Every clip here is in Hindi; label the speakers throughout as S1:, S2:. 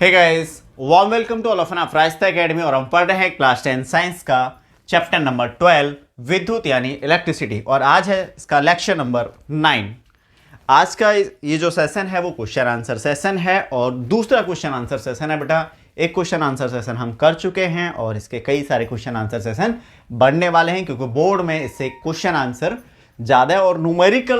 S1: Hey guys, warm welcome to all of फ्राइस्ता एकेडमी। और हम पढ़ रहे हैं क्लास 10 साइंस का चैप्टर नंबर 12 विद्युत यानी इलेक्ट्रिसिटी। और आज है इसका लेक्चर नंबर 9। आज का ये जो सेशन है वो क्वेश्चन आंसर सेशन है और दूसरा क्वेश्चन आंसर सेशन है बेटा। एक क्वेश्चन आंसर सेशन हम कर चुके हैं और इसके कई सारे क्वेश्चन आंसर सेशन बढ़ने वाले हैं, क्योंकि बोर्ड में इससे क्वेश्चन आंसर ज़्यादा है और न्यूमेरिकल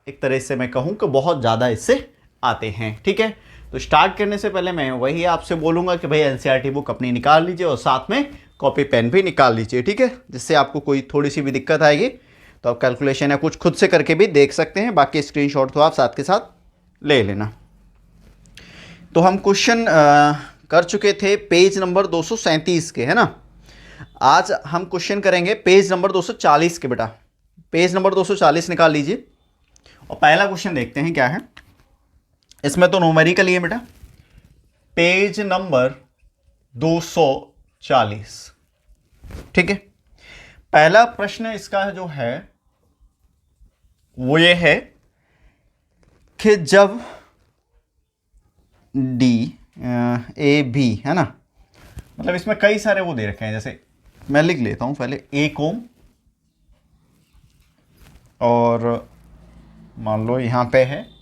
S1: एक तरह से मैं कहूँ कि बहुत ज़्यादा इससे आते हैं। ठीक है, तो स्टार्ट करने से पहले मैं वही आपसे बोलूँगा कि भाई एनसीईआरटी बुक अपनी निकाल लीजिए और साथ में कॉपी पेन भी निकाल लीजिए। ठीक है, जिससे आपको कोई थोड़ी सी भी दिक्कत आएगी तो आप कैलकुलेशन या कुछ खुद से करके भी देख सकते हैं। बाकी स्क्रीनशॉट तो आप साथ के साथ ले लेना। तो हम क्वेश्चन कर चुके थे पेज नंबर 237 के, है ना। आज हम क्वेश्चन करेंगे पेज नंबर 240 के बेटा। पेज नंबर 240 निकाल लीजिए और पहला क्वेश्चन देखते हैं क्या है। इसमें तो न्यूमेरिकल ही है बेटा। पेज नंबर 240, ठीक है। पहला प्रश्न इसका जो है वो ये है कि जब डी ए बी, है ना, मतलब इसमें कई सारे वो दे रखे हैं। जैसे मैं लिख लेता हूं पहले 1 ओम, और मान लो यहां पे है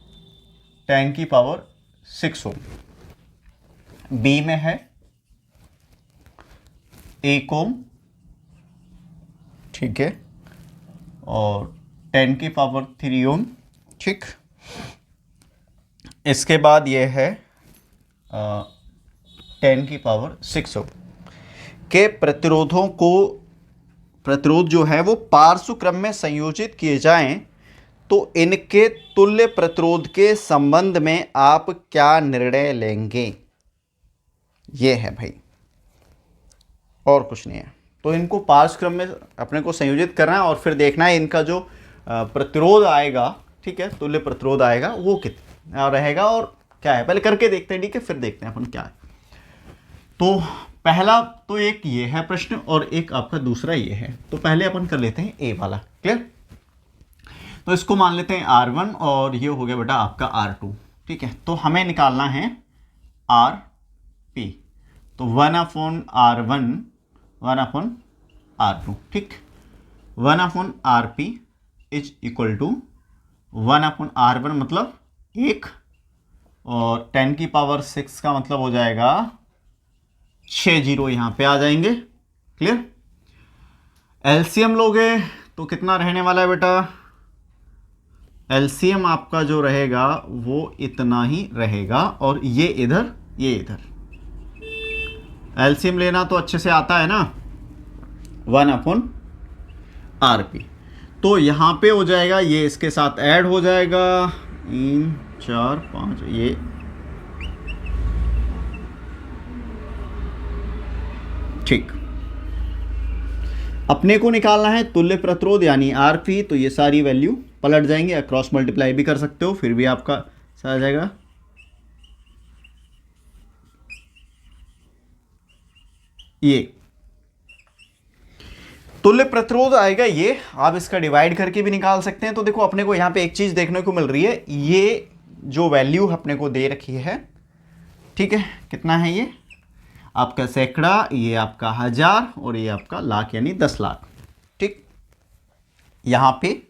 S1: 10 की पावर 6 ओम। बी में है 1 ओम, ठीक है, और 10 की पावर 3 ओम, ठीक। इसके बाद ये है 10 की पावर 6 ओम के प्रतिरोध जो है वो पार्श्व क्रम में संयोजित किए जाएं तो इनके तुल्य प्रतिरोध के संबंध में आप क्या निर्णय लेंगे। ये है भाई, और कुछ नहीं है। तो इनको पार्श्व क्रम में अपने को संयोजित करना है और फिर देखना है इनका जो प्रतिरोध आएगा, ठीक है, तुल्य प्रतिरोध आएगा वो कितना रहेगा और क्या है। पहले करके देखते हैं, ठीक है, फिर देखते हैं अपन क्या है। तो पहला तो एक ये है प्रश्न और एक आपका दूसरा ये है। तो पहले अपन कर लेते हैं ए वाला, क्लियर। तो इसको मान लेते हैं R1 और ये हो गया बेटा आपका R2, ठीक है। तो हमें निकालना है RP। तो 1/R1 1/R2, ठीक। 1/RP is equal to 1/R1 मतलब 1, और 10 की पावर 6 का मतलब हो जाएगा 6 जीरो यहाँ पे आ जाएंगे, क्लियर। एलसीएम लोगे तो कितना रहने वाला है बेटा। एलसीएम आपका जो रहेगा वो इतना ही रहेगा, और ये इधर ये इधर। एलसीएम लेना तो अच्छे से आता है ना, 1/RP। तो यहाँ पे हो जाएगा, ये इसके साथ ऐड हो जाएगा 3 4 5, ये ठीक। अपने को निकालना है तुल्य प्रतिरोध यानी आरपी। तो ये सारी वैल्यू पलट जाएंगे, क्रॉस मल्टीप्लाई भी कर सकते हो, फिर भी आपका आ जाएगा। ये तुल्य प्रतिरोध आएगा, ये आप इसका डिवाइड करके भी निकाल सकते हैं। तो देखो अपने को यहाँ पे एक चीज देखने को मिल रही है, ये जो वैल्यू अपने को दे रखी है, ठीक है, कितना है ये आपका सैकड़ा, ये आपका 1000 और ये आपका लाख यानी 10 लाख, ठीक। यहां पे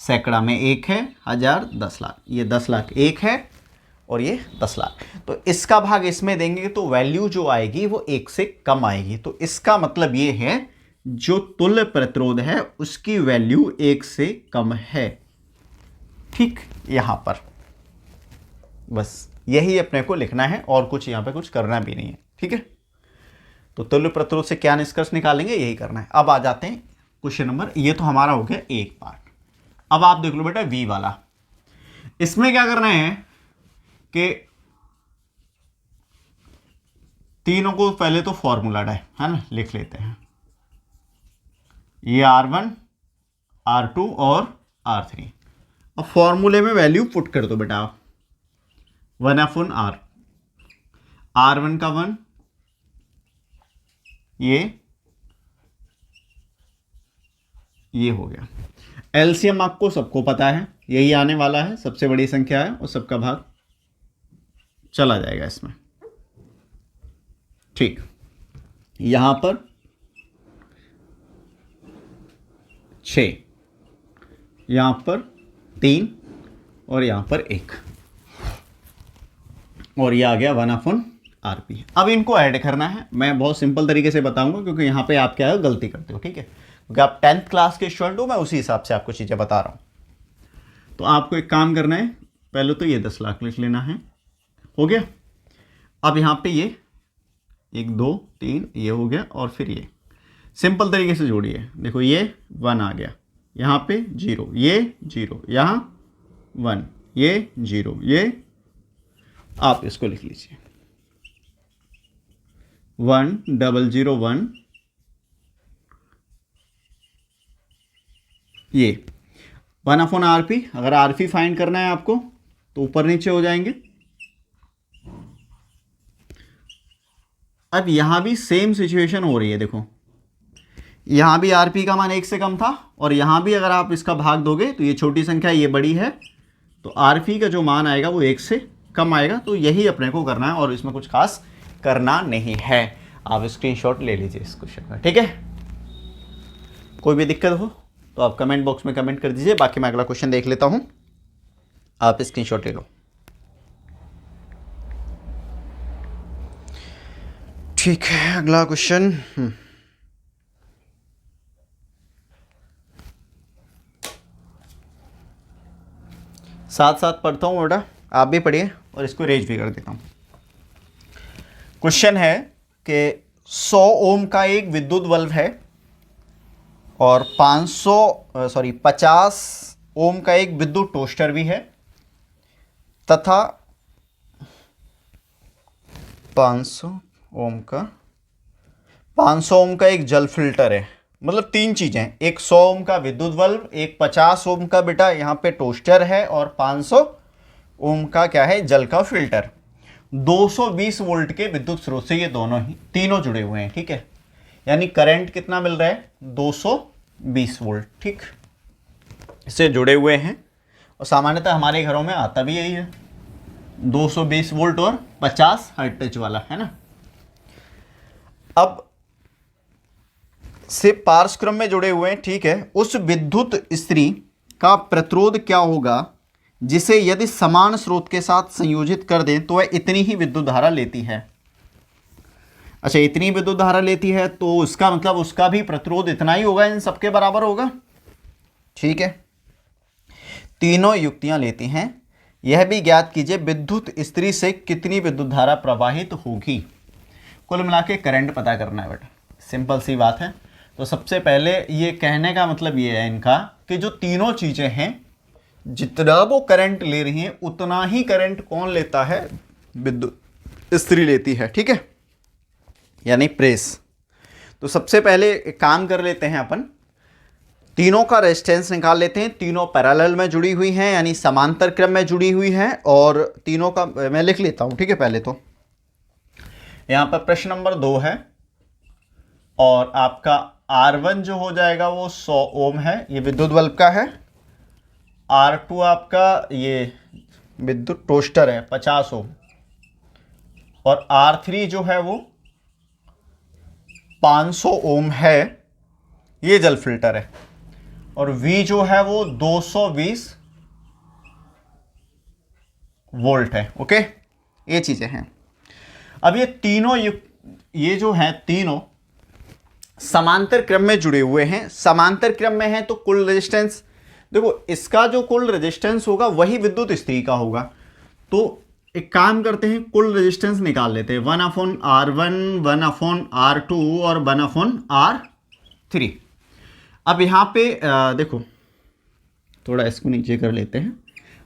S1: सैकड़ा में 1 है, 1000 10 लाख, ये 10 लाख 1 है और ये 10 लाख। तो इसका भाग इसमें देंगे तो वैल्यू जो आएगी वो 1 से कम आएगी। तो इसका मतलब ये है जो तुल्य प्रतिरोध है उसकी वैल्यू 1 से कम है, ठीक। यहां पर बस यही अपने को लिखना है और कुछ यहां पे कुछ करना भी नहीं है, ठीक है। तो तुल्य प्रतिरोध से क्या निष्कर्ष निकालेंगे, यही करना है। अब आ जाते हैं क्वेश्चन नंबर, ये तो हमारा हो गया एक पार्ट। अब आप देख लो बेटा वी वाला। इसमें क्या करना है कि तीनों को पहले तो फॉर्मूला है ना, लिख लेते हैं। ये R1 R2 और R3। अब फॉर्मूले में वैल्यू पुट कर दो बेटा आप। 1/R, R1 का 1, ये हो गया। एलसीएम आपको सबको पता है, यही आने वाला है, सबसे बड़ी संख्या है और सबका भाग चला जाएगा इसमें। ठीक, यहां पर 6, यहां पर 3 और यहां पर 1, और ये आ गया 1/RP। अब इनको ऐड करना है। मैं बहुत सिंपल तरीके से बताऊंगा क्योंकि यहां पे आप क्या है गलती करते हो, ठीक है, क्योंकि आप 10th क्लास के स्टूडेंट हो, मैं उसी हिसाब से आपको चीज़ें बता रहा हूं। तो आपको एक काम करना है, पहले तो ये 10 लाख लिख लेना है, हो गया। अब यहां पे ये 1 2 3 ये हो गया, और फिर ये सिंपल तरीके से जोड़िए। देखो ये 1 आ गया, यहाँ पे 0, ये 0, यहाँ 1, ये 0, ये आप इसको लिख लीजिए 1001, ये 1/RP। अगर RP फाइंड करना है आपको तो ऊपर नीचे हो जाएंगे। अब यहां भी सेम सिचुएशन हो रही है, देखो यहां भी RP का मान 1 से कम था, और यहां भी अगर आप इसका भाग दोगे तो ये छोटी संख्या ये बड़ी है, तो RP का जो मान आएगा वो 1 से कम आएगा। तो यही अपने को करना है, और इसमें कुछ खास करना नहीं है। आप स्क्रीनशॉट ले लीजिए इस क्वेश्चन का, ठीक है। कोई भी दिक्कत हो तो आप कमेंट बॉक्स में कमेंट कर दीजिए, बाकी मैं अगला क्वेश्चन देख लेता हूं, आप स्क्रीनशॉट ले लो। ठीक है, अगला क्वेश्चन। साथ साथ पढ़ता हूं बेटा, आप भी पढ़िए, और इसको रेज भी कर देता हूं। क्वेश्चन है कि 100 ओम का एक विद्युत बल्ब है और 50 ओम का एक विद्युत टोस्टर भी है, तथा 500 ओम का एक जल फिल्टर है। मतलब 3 चीजें, एक 100 ओम का विद्युत बल्ब, एक 50 ओम का बेटा यहाँ पे टोस्टर है, और 500 ओम का क्या है, जल का फिल्टर। 220 वोल्ट के विद्युत स्रोत से ये तीनों जुड़े हुए हैं, ठीक है। यानी करंट कितना मिल रहा है, 220 वोल्ट, ठीक, इससे जुड़े हुए हैं। और सामान्यतः हमारे घरों में आता भी यही है, 220 वोल्ट और 50 हर्ट्ज वाला, है ना। अब से पार्श्व क्रम में जुड़े हुए हैं, ठीक है। उस विद्युत स्त्री का प्रतिरोध क्या होगा जिसे यदि समान स्रोत के साथ संयोजित कर दें तो वह इतनी ही विद्युत धारा लेती है। अच्छा, इतनी विद्युत धारा लेती है तो उसका मतलब उसका भी प्रतिरोध इतना ही होगा, इन सबके बराबर होगा, ठीक है। तीनों युक्तियां लेती हैं। यह भी ज्ञात कीजिए विद्युत स्त्री से कितनी विद्युत धारा प्रवाहित होगी। कुल मिला के करंट पता करना है बेटा, सिंपल सी बात है। तो सबसे पहले ये कहने का मतलब ये है इनका कि जो तीनों चीजें हैं, जितना वो करंट ले रही हैं उतना ही करंट कौन लेता है, विद्युत स्त्री लेती है, ठीक है, यानी प्रेस। तो सबसे पहले एक काम कर लेते हैं, अपन तीनों का रेजिस्टेंस निकाल लेते हैं। तीनों पैरेलल में जुड़ी हुई हैं, यानी समांतर क्रम में जुड़ी हुई हैं, और तीनों का मैं लिख लेता हूं, ठीक है। पहले तो यहां पर प्रश्न नंबर 2 है, और आपका R1 जो हो जाएगा वो 100 ओम है, ये विद्युत बल्ब का है। R2 आपका ये विद्युत टोस्टर है 50 ओम, और R3 जो है वो 500 ओम है, ये जल फिल्टर है, और V जो है वो 220 वोल्ट है, ओके। ये चीजें हैं। अब ये जो है तीनों समांतर क्रम में जुड़े हुए हैं। समांतर क्रम में है तो कुल रेजिस्टेंस, देखो इसका जो कुल रेजिस्टेंस होगा वही विद्युत स्त्री का होगा। तो एक काम करते हैं, कुल रेजिस्टेंस निकाल लेते हैं, 1/R1, 1/R2 और 1/R3। अब यहां पे देखो थोड़ा इसको नीचे कर लेते हैं।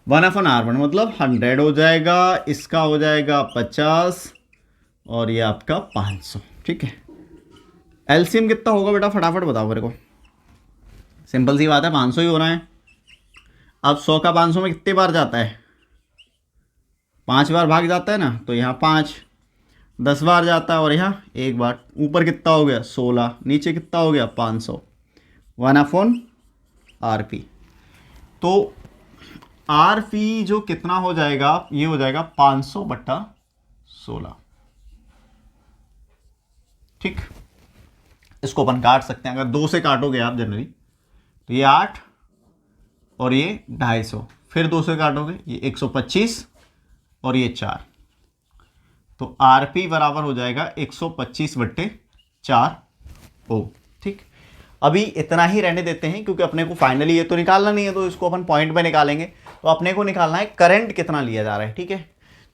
S1: 1/R1 मतलब 100 हो जाएगा, इसका हो जाएगा 50, और ये आपका 500, ठीक है। एलसीएम कितना होगा बेटा, फटाफट बताओ मेरे को। सिंपल सी बात है, 500 ही हो रहा है। अब 100 का 500 में कितने बार जाता है, 5 बार भाग जाता है ना, तो यहाँ 5, 10 बार जाता है, और यहाँ 1 बार। ऊपर कितना हो गया 16, नीचे कितना हो गया 500, 1/RP। तो RP जो कितना हो जाएगा, ये हो जाएगा 500/16, 16। ठीक, इसको अपन काट सकते हैं, अगर 2 से काटोगे आप जनरली तो ये 8 और ये 250, फिर 2 से काटोगे ये 125 और ये 4, तो आरपी बराबर हो जाएगा 125/4 ओम। ठीक, अभी इतना ही रहने देते हैं क्योंकि अपने को फाइनली ये तो निकालना नहीं है, तो इसको अपन पॉइंट में निकालेंगे। तो अपने को निकालना है करंट कितना लिया जा रहा है। ठीक है,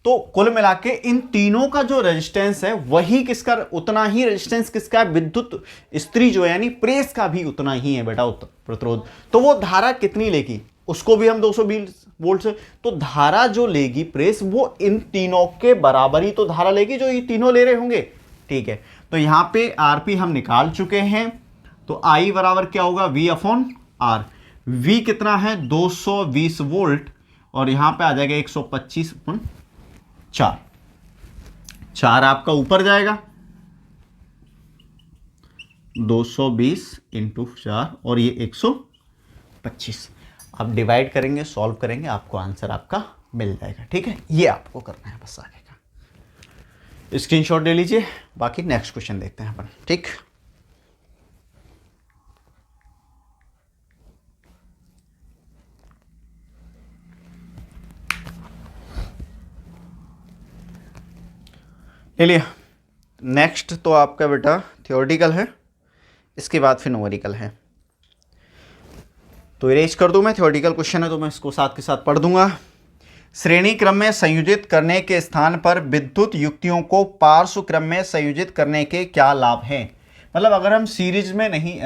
S1: तो कुल मिला के इन तीनों का जो रेजिस्टेंस है वही किसका, उतना ही रेजिस्टेंस किसका है, विद्युत स्त्री जो है यानी प्रेस का भी उतना ही है बेटा प्रतिरोध। तो वो धारा कितनी लेगी, उसको भी हम 220 वोल्ट से, तो धारा जो लेगी प्रेस वो इन तीनों के बराबर ही तो धारा लेगी जो ये तीनों ले रहे होंगे। ठीक है, तो यहां पे आरपी हम निकाल चुके हैं, तो आई बराबर क्या होगा, V/R। V कितना है 220 वोल्ट और यहां पे आ जाएगा 125/4, 4 आपका ऊपर जाएगा 220 × 4 और ये 125। आप डिवाइड करेंगे, सॉल्व करेंगे, आपको आंसर आपका मिल जाएगा। ठीक है, ये आपको करना है बस, आगे का स्क्रीनशॉट ले लीजिए। बाकी नेक्स्ट क्वेश्चन देखते हैं अपन। ठीक, ले लिया। नेक्स्ट तो आपका बेटा थियोरेटिकल है, इसके बाद फिर न्यूमेरिकल है, तो इरेज कर दूं मैं। थियोरेटिकल क्वेश्चन है तो मैं इसको साथ के साथ पढ़ दूंगा। श्रेणी क्रम में संयोजित करने के स्थान पर विद्युत युक्तियों को पार्श्व क्रम में संयोजित करने के क्या लाभ हैं। मतलब अगर हम सीरीज में नहीं,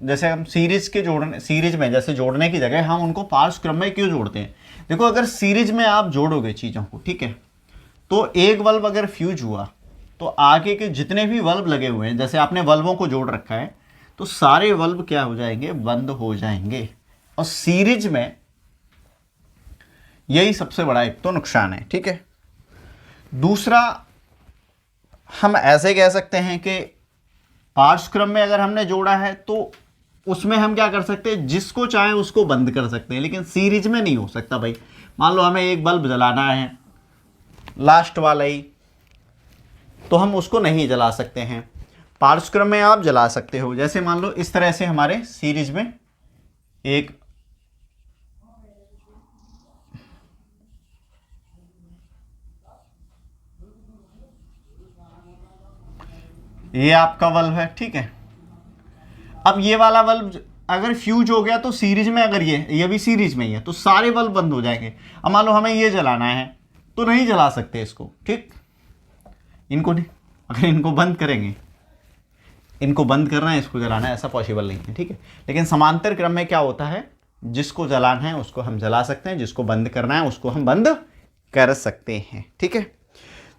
S1: जैसे हम सीरीज में जैसे जोड़ने की जगह हम उनको पार्श्व क्रम में क्यों जोड़ते हैं। देखो, अगर सीरीज में आप जोड़ोगे चीज़ों को, ठीक है, तो एक बल्ब अगर फ्यूज हुआ तो आगे के जितने भी बल्ब लगे हुए हैं, जैसे आपने बल्बों को जोड़ रखा है, तो सारे बल्ब क्या हो जाएंगे, बंद हो जाएंगे। और सीरीज में यही सबसे बड़ा एक तो नुकसान है। ठीक है, दूसरा हम ऐसे कह सकते हैं कि पार्श्व क्रम में अगर हमने जोड़ा है तो उसमें हम क्या कर सकते हैं, जिसको चाहे उसको बंद कर सकते हैं, लेकिन सीरीज में नहीं हो सकता भाई। मान लो हमें एक बल्ब जलाना है, लास्ट वाला ही, तो हम उसको नहीं जला सकते हैं। पार्श्व क्रम में आप जला सकते हो, जैसे मान लो इस तरह से हमारे सीरीज में एक ये आपका बल्ब है। ठीक है, अब ये वाला बल्ब अगर फ्यूज हो गया तो सीरीज में, अगर ये भी सीरीज में ही है तो सारे बल्ब बंद हो जाएंगे। अब मान लो हमें ये जलाना है तो नहीं जला सकते इसको। ठीक, इनको नहीं, अगर इनको बंद करेंगे, इनको बंद करना है, इसको जलाना है, ऐसा पॉसिबल नहीं है। ठीक है, लेकिन समांतर क्रम में क्या होता है, जिसको जलाना है उसको हम जला सकते हैं, जिसको बंद करना है उसको हम बंद कर सकते हैं। ठीक है,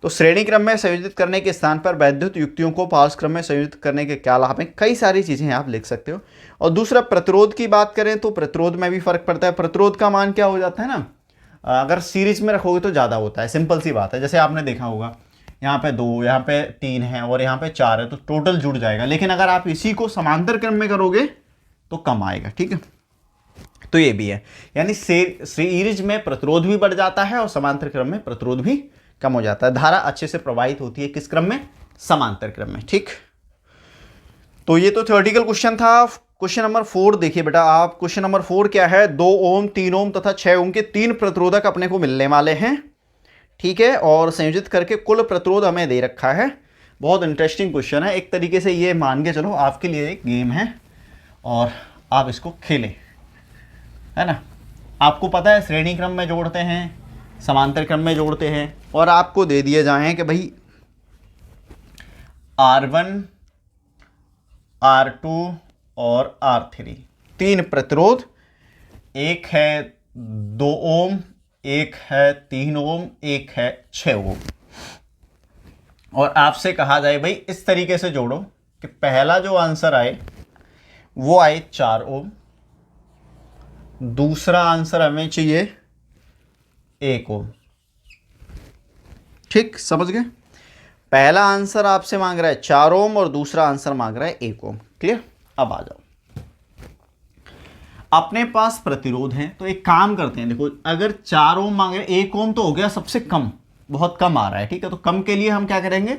S1: तो श्रेणी क्रम में संयोजित करने के स्थान पर वैद्युत युक्तियों को पार्श्व क्रम में संयोजित करने के क्या लाभ हैं, कई सारी चीज़ें आप लिख सकते हो। और दूसरा, प्रतिरोध की बात करें तो प्रतिरोध में भी फर्क पड़ता है। प्रतिरोध का मान क्या हो जाता है ना, अगर सीरीज में रखोगे तो ज़्यादा होता है, सिंपल सी बात है। जैसे आपने देखा होगा यहाँ पे 2, यहाँ पे 3 है और यहाँ पे 4 है, तो टोटल जुड़ जाएगा। लेकिन अगर आप इसी को समांतर क्रम में करोगे तो कम आएगा। ठीक है, तो ये भी है, यानी सीरीज में प्रतिरोध भी बढ़ जाता है और समांतर क्रम में प्रतिरोध भी कम हो जाता है। धारा अच्छे से प्रवाहित होती है किस क्रम में, समांतर क्रम में। ठीक, तो ये तो थ्योरेटिकल क्वेश्चन था। क्वेश्चन नंबर 4 देखिए बेटा आप। क्वेश्चन नंबर 4 क्या है, 2 ओम, 3 ओम तथा 6 ओम के 3 प्रतिरोधक अपने को मिलने वाले हैं। ठीक है, और संयोजित करके कुल प्रतिरोध हमें दे रखा है। बहुत इंटरेस्टिंग क्वेश्चन है। एक तरीके से ये मान के चलो आपके लिए एक गेम है और आप इसको खेलें, है ना। आपको पता है श्रेणी क्रम में जोड़ते हैं, समांतर क्रम में जोड़ते हैं, और आपको दे दिए जाएं कि भाई R1, R2 और R3 3 प्रतिरोध, एक है 2 ओम, एक है 3 ओम, एक है 6 ओम। और आपसे कहा जाए भाई इस तरीके से जोड़ो कि पहला जो आंसर आए वो आए 4 ओम, दूसरा आंसर हमें चाहिए 1 ओम। ठीक, समझ गए। पहला आंसर आपसे मांग रहा है 4 ओम और दूसरा आंसर मांग रहा है 1 ओम। क्लियर, अब आ जाओ। अपने पास प्रतिरोध है तो एक काम करते हैं, देखो अगर 4 ओम मांगे, 1 ओम तो हो गया सबसे कम, बहुत कम आ रहा है, ठीक है। तो कम के लिए हम क्या करेंगे,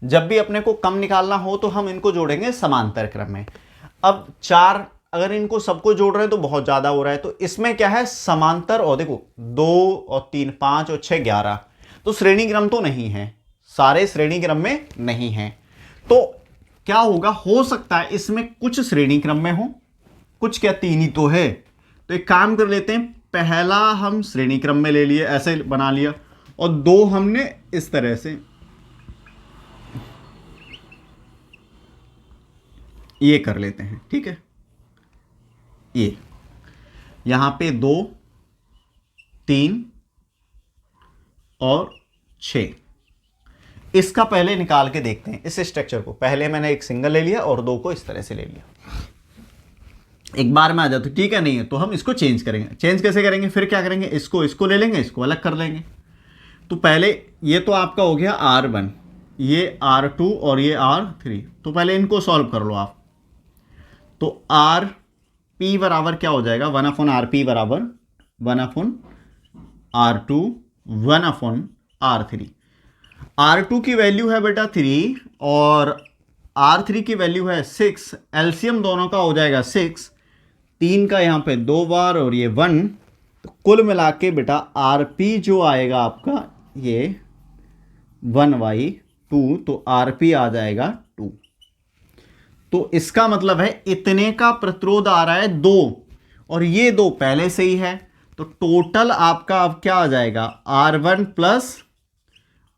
S1: जब भी अपने को कम निकालना हो तो हम इनको जोड़ेंगे समांतर क्रम में। अब 4 अगर इनको सबको जोड़ रहे हैं तो बहुत ज्यादा हो रहा है, तो इसमें क्या है समांतर, और देखो 2 और 3 5 और 6 11, तो श्रेणी क्रम तो नहीं है, सारे श्रेणी क्रम में नहीं है। तो क्या होगा, हो सकता है इसमें कुछ श्रेणी क्रम में हो, कुछ क्या 3 ही तो है। तो एक काम कर लेते हैं, पहला हम श्रेणी क्रम में ले लिए, ऐसे बना लिया, और 2 हमने इस तरह से ये कर लेते हैं, ठीक है। ये यहां पे 2 3 और 6, इसका पहले निकाल के देखते हैं इस स्ट्रक्चर को। पहले मैंने एक सिंगल ले लिया और 2 को इस तरह से ले लिया, एक बार में आ जाए तो ठीक है, नहीं है तो हम इसको चेंज करेंगे। चेंज कैसे करेंगे, फिर क्या करेंगे, इसको ले लेंगे, इसको अलग कर लेंगे। तो पहले ये तो आपका हो गया R1, ये R2 और ये R3, तो पहले इनको सॉल्व कर लो आप। तो RP बराबर क्या हो जाएगा, 1/RP बराबर 1/R2 1/R3। R2 की वैल्यू है बेटा 3 और R3 की वैल्यू है 6, एलसीएम दोनों का हो जाएगा 6, 3 का यहाँ पे 2 बार और ये 1, तो कुल मिला के बेटा RP जो आएगा आपका ये 1/2, तो RP आ जाएगा 2। तो इसका मतलब है इतने का प्रतिरोध आ रहा है 2, और ये 2 पहले से ही है, तो टोटल आपका अब क्या आ जाएगा, R1 प्लस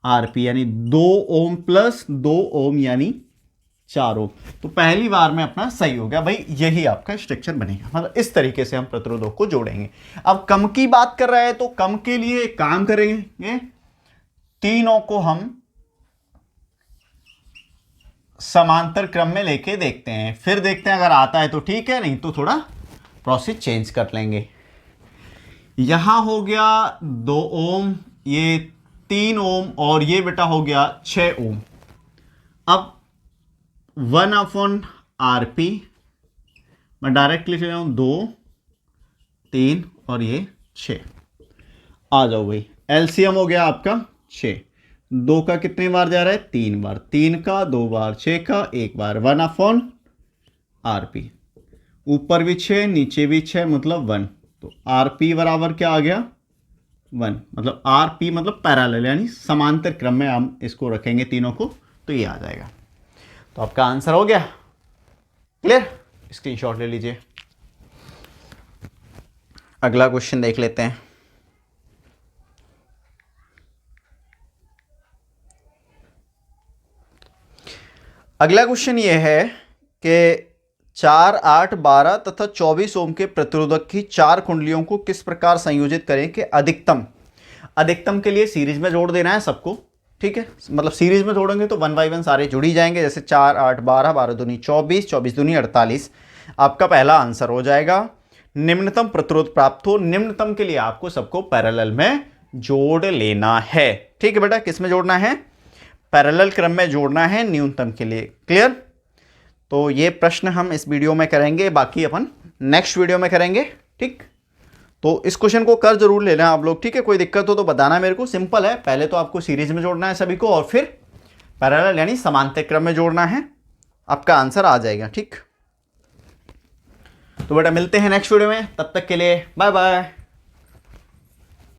S1: RP यानी 2 ओम प्लस 2 ओम यानी 4 ओम। तो पहली बार में अपना सही हो गया भाई, यही आपका स्ट्रक्चर बनेगा। मतलब इस तरीके से हम प्रतिरोधों को जोड़ेंगे। अब कम की बात कर रहे हैं तो कम के लिए एक काम करेंगे, तीनों को हम समांतर क्रम में लेके देखते हैं, फिर देखते हैं अगर आता है तो ठीक है, नहीं तो थोड़ा प्रोसेस चेंज कर लेंगे। यहां हो गया 2 ओम, ये 3 ओम और ये बेटा हो गया 6 ओम। अब 1/RP मैं डायरेक्ट लिख रहा हूं, 2 3 और ये 6। आ जाओ भाई, एलसीएम हो गया आपका 6, 2 का कितने बार जा रहा है, 3 बार, 3 का 2 बार, 6 का 1 बार, 1/RP। ऊपर भी 6 नीचे भी 6 मतलब 1, तो RP बराबर क्या आ गया 1, मतलब RP मतलब पैरेलल यानी समांतर क्रम में हम इसको रखेंगे तीनों को, तो ये आ जाएगा। तो आपका आंसर हो गया क्लियर, स्क्रीनशॉट ले लीजिए। अगला क्वेश्चन देख लेते हैं। अगला क्वेश्चन ये है कि 4 8 12 तथा 24 ओम के प्रतिरोधक की 4 कुंडलियों को किस प्रकार संयोजित करें कि अधिकतम के लिए सीरीज में जोड़ देना है सबको, ठीक है। मतलब सीरीज में जोड़ेंगे तो 1 by 1 सारे जुड़ ही जाएंगे, जैसे 4 8 12 12 दूनी 24 24 दूनी 48, आपका पहला आंसर हो जाएगा। निम्नतम प्रतिरोध प्राप्त हो, निम्नतम के लिए आपको सबको पैरेलल में जोड़ लेना है, ठीक है बेटा। किस में जोड़ना है, पैरेलल क्रम में जोड़ना है न्यूनतम के लिए, क्लियर। तो ये प्रश्न हम इस वीडियो में करेंगे, बाकी अपन नेक्स्ट वीडियो में करेंगे, ठीक। तो इस क्वेश्चन को कर जरूर लेना आप लोग, ठीक है। कोई दिक्कत हो तो बताना मेरे को, सिंपल है। पहले तो आपको सीरीज में जोड़ना है सभी को और फिर पैरेलल यानी समांतर क्रम में जोड़ना है, आपका आंसर आ जाएगा, ठीक। तो बेटा मिलते हैं नेक्स्ट वीडियो में, तब तक के लिए बाय बाय।